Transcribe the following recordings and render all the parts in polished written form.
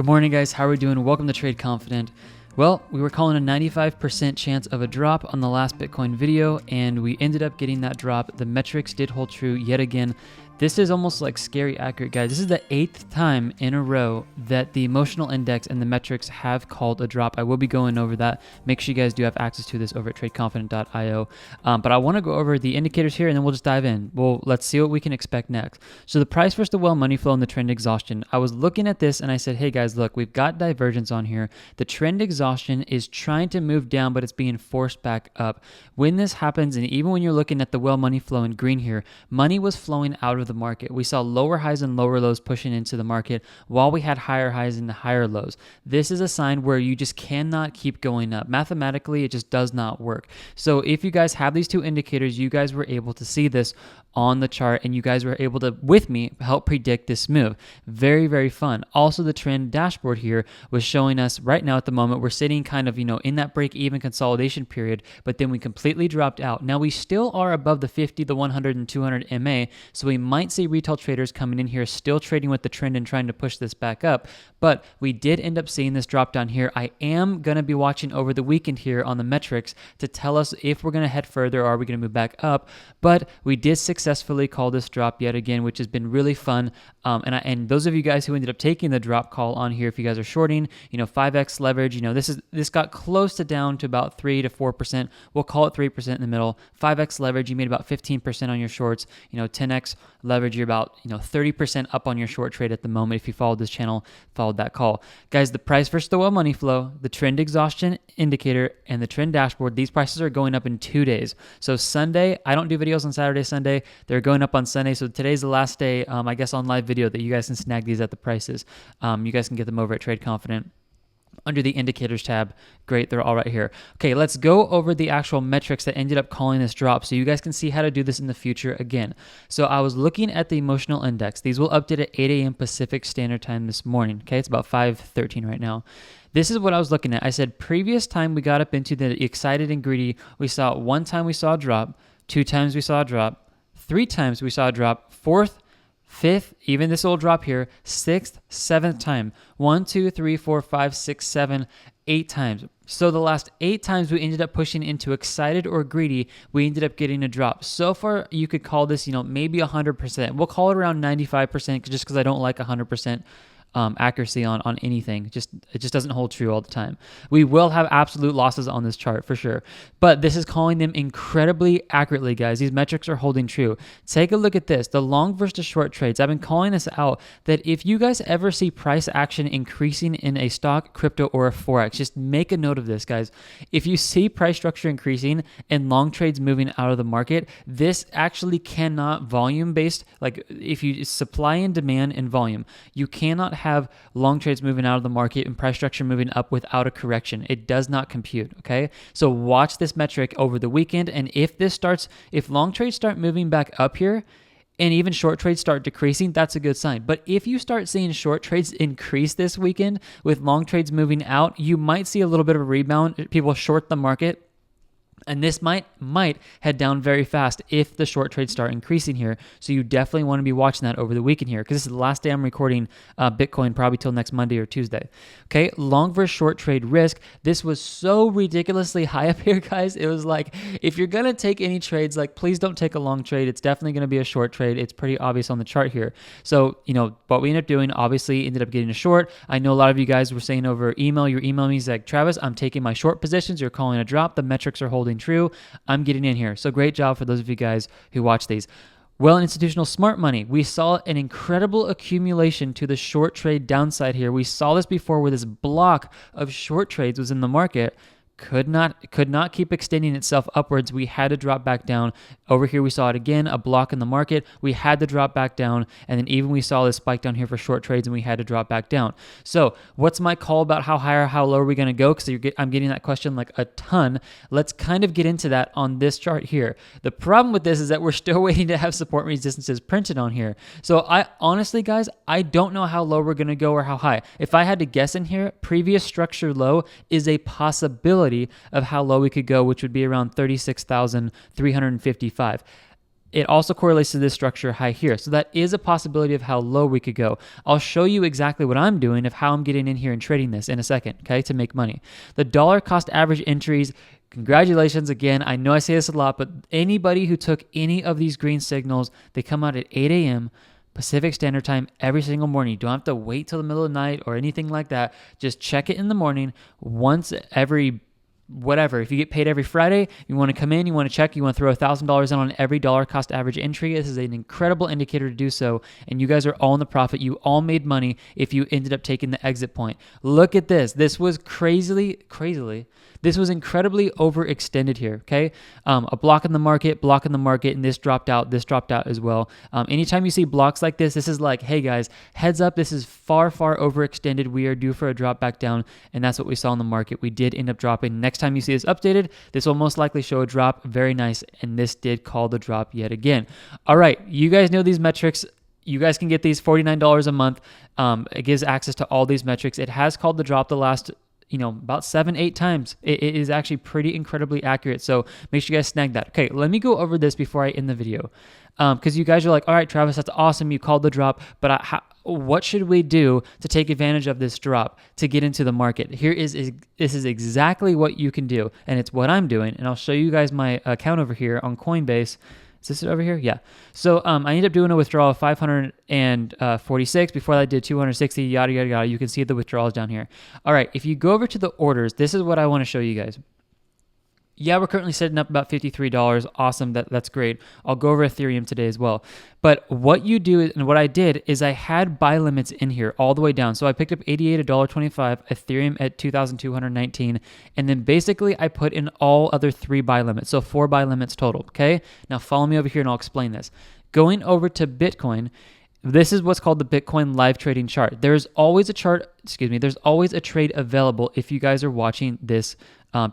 Good morning, guys. How are we doing? Welcome to Trade Confident. Well, we were calling a 95% chance of a drop on the last Bitcoin video, and we ended up getting that drop. The metrics did hold true yet again. This is almost like scary accurate, guys. This is the 8th time in a row that the emotional index and the metrics have called a drop. I will be going over that. Make sure you guys do have access to this over at tradeconfident.io. But I want to go over the indicators here, and then we'll just dive in. Well, let's see what we can expect next. So the price versus the well money flow and the trend exhaustion. I was looking at this and I said, hey guys, look, we've got divergence on here. The trend exhaustion is trying to move down, but it's being forced back up. When this happens, and even when you're looking at the well money flow in green here, money was flowing out of the market. We saw lower highs and lower lows pushing into the market while we had higher highs and higher lows. This is a sign where you just cannot keep going up. Mathematically, it just does not work. So if you guys have these two indicators, you guys were able to see this on the chart, and you guys were able to, with me, help predict this move. Very, very fun. Also, the trend dashboard here was showing us right now at the moment, we're sitting kind of, in that break-even consolidation period, but then we completely dropped out. Now, we still are above the 50, the 100, and 200 MA, so we might see retail traders coming in here still trading with the trend and trying to push this back up, but we did end up seeing this drop down here. I am going to be watching over the weekend here on the metrics to tell us if we're going to head further or are we going to move back up, but we did successfully call this drop yet again, which has been really fun. And those of you guys who ended up taking the drop call on here, if you guys are shorting, 5x leverage, this got close to down to about 3 to 4%. We'll call it 3% in the middle. 5x leverage, you made about 15% on your shorts. 10x leverage, you're about 30% up on your short trade at the moment. If you followed this channel, followed that call, guys. The price versus the well money flow, the trend exhaustion indicator, and the trend dashboard. These prices are going up in 2 days. So Sunday, I don't do videos on Saturday, Sunday. They're going up on Sunday. So today's the last day, I guess, on live video that you guys can snag these at the prices. You guys can get them over at Trade Confident under the indicators tab. Great, they're all right here. Okay, let's go over the actual metrics that ended up calling this drop so you guys can see how to do this in the future again. So I was looking at the emotional index. These will update at 8 a.m. Pacific Standard Time this morning. Okay, it's about 5:13 right now. This is what I was looking at. I said previous time we got up into the excited and greedy, we saw one time we saw a drop, 2 times we saw a drop, 3 times we saw a drop, 4th, 5th, even this old drop here, 6th, 7th time, 1, 2, 3, 4, 5, 6, 7, 8 times. So the last 8 times we ended up pushing into excited or greedy, we ended up getting a drop. So far, you could call this, maybe 100%. We'll call it around 95% just because I don't like 100% accuracy on anything. It just doesn't hold true all the time. We will have absolute losses on this chart for sure, but this is calling them incredibly accurately, guys. These metrics are holding true. Take a look at this, the long versus short trades. I've been calling this out, that if you guys ever see price action increasing in a stock, crypto, or a forex, just make a note of this, guys. If you see price structure increasing and long trades moving out of the market, this actually cannot volume based, like if you supply and demand and volume, you cannot have long trades moving out of the market and price structure moving up without a correction. It does not compute, okay? So watch this metric over the weekend, and if long trades start moving back up here, and even short trades start decreasing, that's a good sign. But if you start seeing short trades increase this weekend with long trades moving out, you might see a little bit of a rebound. People short the market, and this might head down very fast if the short trades start increasing here. So you definitely want to be watching that over the weekend here, because this is the last day I'm recording Bitcoin, probably till next Monday or Tuesday. Okay, long versus short trade risk. This was so ridiculously high up here, guys. It was like, if you're going to take any trades, like, please don't take a long trade. It's definitely going to be a short trade. It's pretty obvious on the chart here. So, what we ended up doing, obviously ended up getting a short. I know a lot of you guys were saying over email, you're emailing me like, Travis, I'm taking my short positions. You're calling a drop. The metrics are holding true. I'm getting in here. So great job for those of you guys who watch these. Well, in institutional smart money, we saw an incredible accumulation to the short trade downside here. We saw this before where this block of short trades was in the market. Could not keep extending itself upwards. We had to drop back down. Over here, we saw it again, a block in the market. We had to drop back down. And then even we saw this spike down here for short trades, and we had to drop back down. So what's my call about how high or how low are we going to go? Because I'm getting that question like a ton. Let's kind of get into that on this chart here. The problem with this is that we're still waiting to have support and resistances printed on here. So I honestly, guys, I don't know how low we're going to go or how high. If I had to guess in here, previous structure low is a possibility of how low we could go, which would be around 36,355. it also correlates to this structure high here. So that is a possibility of how low we could go. I'll show you exactly what I'm doing of how I'm getting in here and trading this in a second, okay, to make money. The dollar cost average entries, congratulations again. I know I say this a lot, but anybody who took any of these green signals, they come out at 8 a.m. Pacific Standard Time every single morning. You don't have to wait till the middle of the night or anything like that. Just check it in the morning once every whatever. If you get paid every Friday, you want to come in, you want to check, you want to throw $1,000 in on every dollar cost average entry. This is an incredible indicator to do so. And you guys are all in the profit. You all made money if you ended up taking the exit point. Look at this. This was crazily. This was incredibly overextended here, okay? A block in the market, and this dropped out as well. Anytime you see blocks like this is like, hey guys, heads up, this is far overextended. We are due for a drop back down, and that's what we saw in the market. We did end up dropping. Next time you see this updated, this will most likely show a drop. Very nice, and this did call the drop yet again. All right, you guys know these metrics. You guys can get these $49 a month. It gives access to all these metrics. It has called the drop the last about 7-8 times. It is actually pretty incredibly accurate. So make sure you guys snag that. Okay, let me go over this before I end the video. Because you guys are like, all right, Travis, that's awesome. You called the drop, but what should we do to take advantage of this drop to get into the market? This is exactly what you can do. And it's what I'm doing. And I'll show you guys my account over here on Coinbase. Is this it over here? Yeah. So I ended up doing a withdrawal of 546. Before that, I did 260, yada, yada, yada. You can see the withdrawals down here. All right. If you go over to the orders, this is what I want to show you guys. Yeah, we're currently setting up about $53. Awesome. That's great. I'll go over Ethereum today as well. But what you do, and what I did, is I had buy limits in here all the way down. So I picked up 88 at $1.25, Ethereum at 2,219, and then basically I put in all other 3 buy limits. So 4 buy limits total, okay? Now follow me over here and I'll explain this. Going over to Bitcoin, this is what's called the Bitcoin live trading chart. There's always a there's always a trade available if you guys are watching this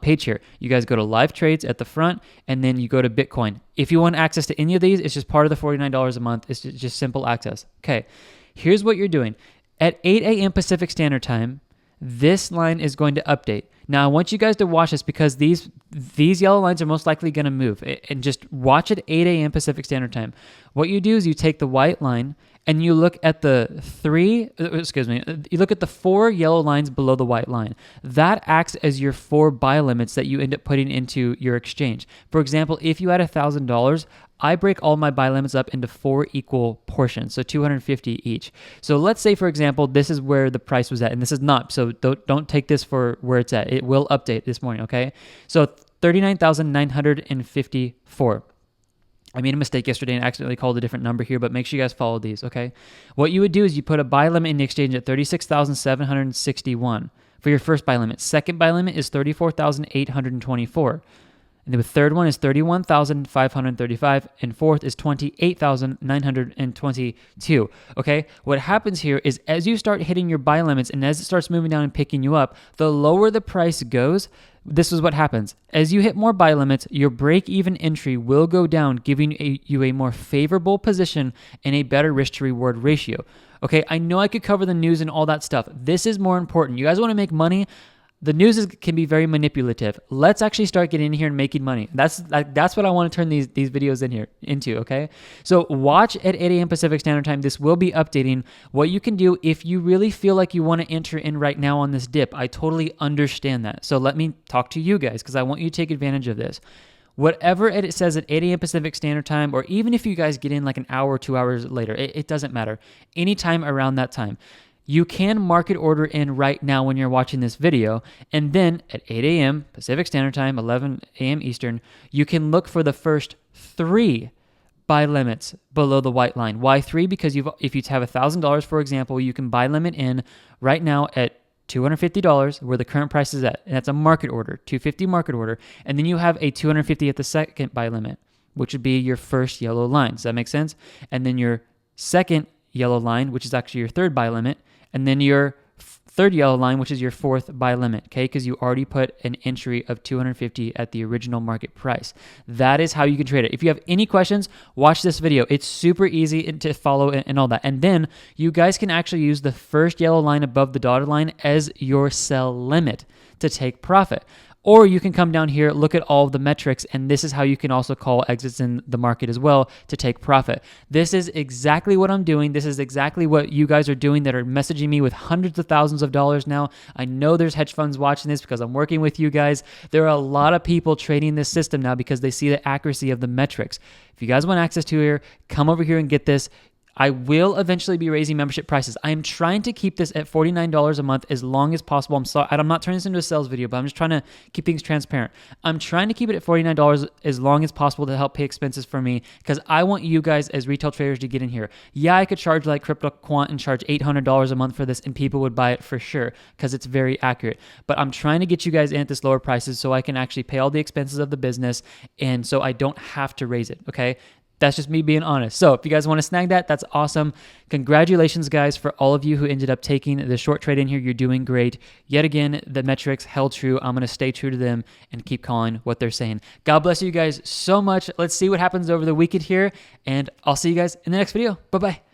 page here. You guys go to live trades at the front, and then you go to Bitcoin. If you want access to any of these, it's just part of the $49 a month. It's just simple access. Okay, here's what you're doing. At 8 a.m. Pacific Standard Time, this line is going to update. Now, I want you guys to watch this because these yellow lines are most likely going to move. And just watch at 8 a.m. Pacific Standard Time. What you do is you take the white line and you look at you look at the 4 yellow lines below the white line. That acts as your 4 buy limits that you end up putting into your exchange. For example, if you had $1,000, I break all my buy limits up into 4 equal portions, so 250 each. So let's say, for example, this is where the price was at, and this is not, so don't take this for where it's at. It will update this morning, okay? So 39,954. I made a mistake yesterday and accidentally called a different number here, but make sure you guys follow these, okay? What you would do is you put a buy limit in the exchange at 36,761 for your first buy limit. Second buy limit is 34,824. And the third one is 31,535, and fourth is 28,922, okay? What happens here is as you start hitting your buy limits and as it starts moving down and picking you up, the lower the price goes, this is what happens. As you hit more buy limits, your break-even entry will go down, giving you a more favorable position and a better risk-to-reward ratio, okay? I know I could cover the news and all that stuff. This is more important. You guys want to make money? The news can be very manipulative. Let's actually start getting in here and making money. That's what I want to turn these videos into, okay? So watch at 8 a.m. Pacific Standard Time. This will be updating. What you can do if you really feel like you want to enter in right now on this dip, I totally understand that. So let me talk to you guys because I want you to take advantage of this. Whatever it says at 8 a.m. Pacific Standard Time, or even if you guys get in like an hour or 2 hours later, it doesn't matter. Anytime around that time. You can market order in right now when you're watching this video, and then at 8 a.m. Pacific Standard Time, 11 a.m. Eastern, you can look for the first 3 buy limits below the white line. Why 3? Because if you have $1,000, for example, you can buy limit in right now at $250 where the current price is at, and that's a market order, $250 market order, and then you have a $250 at the second buy limit, which would be your first yellow line. Does that make sense? And then your second yellow line, which is actually your third buy limit, and then your third yellow line, which is your fourth buy limit, okay? Because you already put an entry of $250 at the original market price. That is how you can trade it. If you have any questions, watch this video. It's super easy to follow and all that. And then you guys can actually use the first yellow line above the dotted line as your sell limit to take profit. Or you can come down here, look at all of the metrics, and this is how you can also call exits in the market as well to take profit. This is exactly what I'm doing. This is exactly what you guys are doing that are messaging me with hundreds of thousands of dollars now. I know there's hedge funds watching this because I'm working with you guys. There are a lot of people trading this system now because they see the accuracy of the metrics. If you guys want access to here, come over here and get this. I will eventually be raising membership prices. I am trying to keep this at $49 a month as long as possible. I'm sorry, I'm not turning this into a sales video, but I'm just trying to keep things transparent. I'm trying to keep it at $49 as long as possible to help pay expenses for me because I want you guys as retail traders to get in here. Yeah, I could charge like Crypto Quant and charge $800 a month for this and people would buy it for sure because it's very accurate. But I'm trying to get you guys in at this lower prices so I can actually pay all the expenses of the business and so I don't have to raise it, okay? That's just me being honest. So if you guys want to snag that, that's awesome. Congratulations, guys, for all of you who ended up taking the short trade in here. You're doing great. Yet again, the metrics held true. I'm going to stay true to them and keep calling what they're saying. God bless you guys so much. Let's see what happens over the weekend here, and I'll see you guys in the next video. Bye-bye.